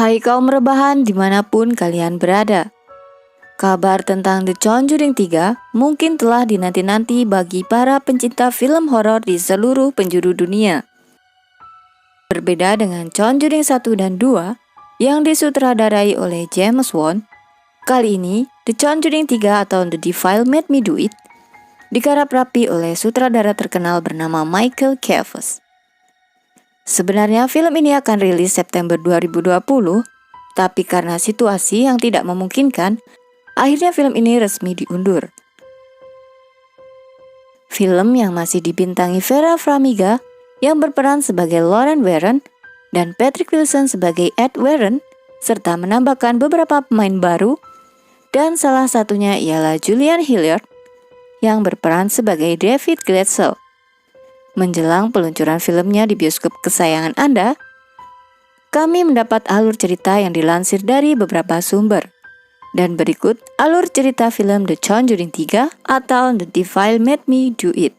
Hai kaum rebahan dimanapun kalian berada. Kabar tentang The Conjuring 3 mungkin telah dinanti-nanti bagi para pencinta film horor di seluruh penjuru dunia. Berbeda dengan Conjuring 1 dan 2 yang disutradarai oleh James Wan, kali ini The Conjuring 3 atau The Devil Made Me Do It digarap rapi oleh sutradara terkenal bernama Michael Chaves. Sebenarnya film ini akan rilis September 2020, tapi karena situasi yang tidak memungkinkan, akhirnya film ini resmi diundur. Film yang masih dibintangi Vera Farmiga yang berperan sebagai Lauren Warren dan Patrick Wilson sebagai Ed Warren, serta menambahkan beberapa pemain baru, dan salah satunya ialah Julian Hilliard yang berperan sebagai David Glatzel. Menjelang peluncuran filmnya di bioskop kesayangan Anda, kami mendapat alur cerita yang dilansir dari beberapa sumber. Dan berikut alur cerita film The Conjuring 3 atau The Devil Made Me Do It.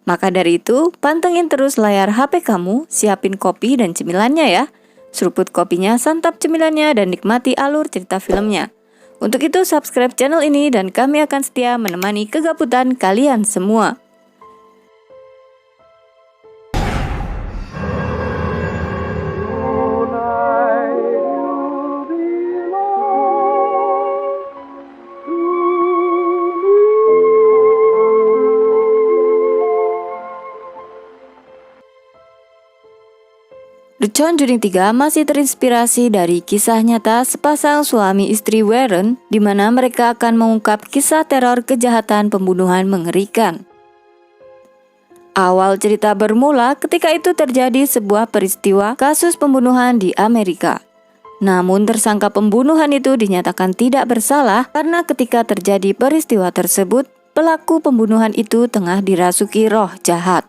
Maka dari itu, pantengin terus layar HP kamu, siapin kopi dan cemilannya ya. Seruput kopinya, santap cemilannya, dan nikmati alur cerita filmnya. Untuk itu, subscribe channel ini dan kami akan setia menemani kegabutan kalian semua. The Conjuring 3 masih terinspirasi dari kisah nyata sepasang suami istri Warren, di mana mereka akan mengungkap kisah teror kejahatan pembunuhan mengerikan. Awal cerita bermula ketika itu terjadi sebuah peristiwa kasus pembunuhan di Amerika. Namun tersangka pembunuhan itu dinyatakan tidak bersalah karena ketika terjadi peristiwa tersebut, pelaku pembunuhan itu tengah dirasuki roh jahat.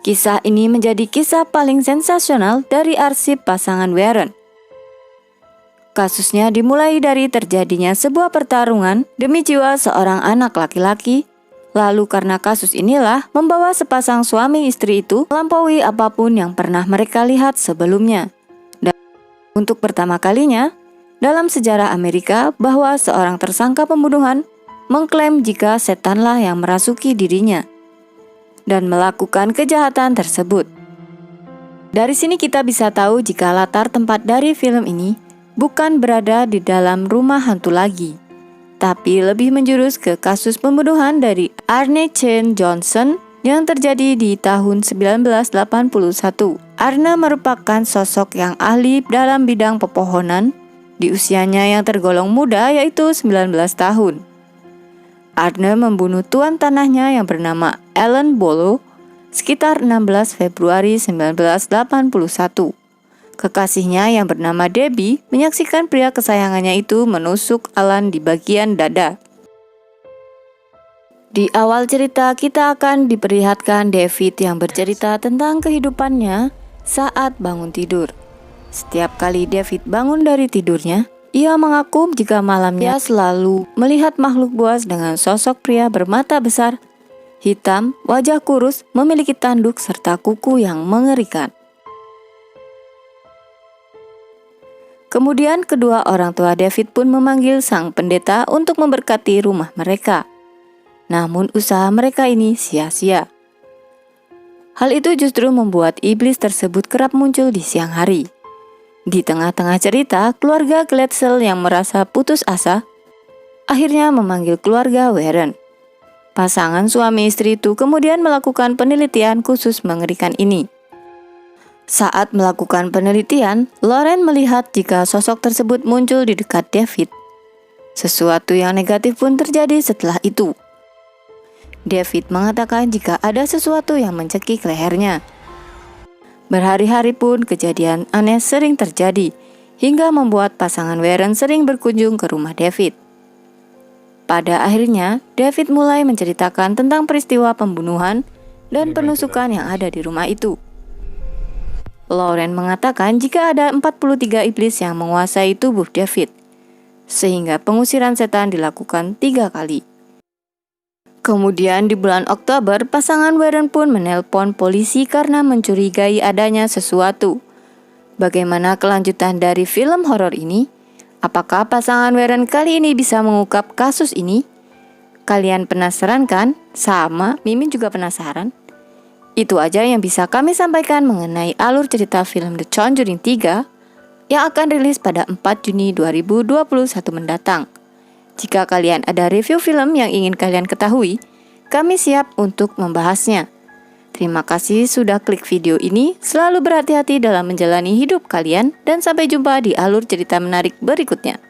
Kisah ini menjadi kisah paling sensasional dari arsip pasangan Warren. Kasusnya dimulai dari terjadinya sebuah pertarungan demi jiwa seorang anak laki-laki, lalu karena kasus inilah membawa sepasang suami istri itu melampaui apapun yang pernah mereka lihat sebelumnya. Dan untuk pertama kalinya dalam sejarah Amerika bahwa seorang tersangka pembunuhan mengklaim jika setanlah yang merasuki dirinya dan melakukan kejahatan tersebut. Dari sini kita bisa tahu jika latar tempat dari film ini bukan berada di dalam rumah hantu lagi, tapi lebih menjurus ke kasus pembunuhan dari Arne Chen Johnson yang terjadi di tahun 1981. Arne merupakan sosok yang ahli dalam bidang pepohonan di usianya yang tergolong muda, yaitu 19 tahun. Arne membunuh tuan tanahnya yang bernama Alan Bolo sekitar 16 Februari 1981. Kekasihnya yang bernama Debbie menyaksikan pria kesayangannya itu menusuk Alan di bagian dada. Di awal cerita kita akan diperlihatkan David yang bercerita tentang kehidupannya saat bangun tidur. Setiap kali David bangun dari tidurnya, ia mengaku jika malamnya selalu melihat makhluk buas dengan sosok pria bermata besar, hitam, wajah kurus, memiliki tanduk serta kuku yang mengerikan. Kemudian kedua orang tua David pun memanggil sang pendeta untuk memberkati rumah mereka. Namun usaha mereka ini sia-sia. Hal itu justru membuat iblis tersebut kerap muncul di siang hari. Di tengah-tengah cerita, keluarga Glatzel yang merasa putus asa akhirnya memanggil keluarga Warren. Pasangan suami istri itu kemudian melakukan penelitian khusus mengerikan ini. Saat melakukan penelitian, Lauren melihat jika sosok tersebut muncul di dekat David. Sesuatu yang negatif pun terjadi setelah itu. David mengatakan jika ada sesuatu yang mencekik lehernya. Berhari-hari pun kejadian aneh sering terjadi, hingga membuat pasangan Warren sering berkunjung ke rumah David. Pada akhirnya, David mulai menceritakan tentang peristiwa pembunuhan dan penusukan yang ada di rumah itu. Lauren mengatakan jika ada 43 iblis yang menguasai tubuh David, sehingga pengusiran setan dilakukan 3 kali. Kemudian di bulan Oktober, pasangan Warren pun menelpon polisi karena mencurigai adanya sesuatu. Bagaimana kelanjutan dari film horor ini? Apakah pasangan Warren kali ini bisa mengungkap kasus ini? Kalian penasaran kan? Sama, Mimin juga penasaran. Itu aja yang bisa kami sampaikan mengenai alur cerita film The Conjuring 3 yang akan rilis pada 4 Juni 2021 mendatang. Jika kalian ada review film yang ingin kalian ketahui, kami siap untuk membahasnya. Terima kasih sudah klik video ini, selalu berhati-hati dalam menjalani hidup kalian, dan sampai jumpa di alur cerita menarik berikutnya.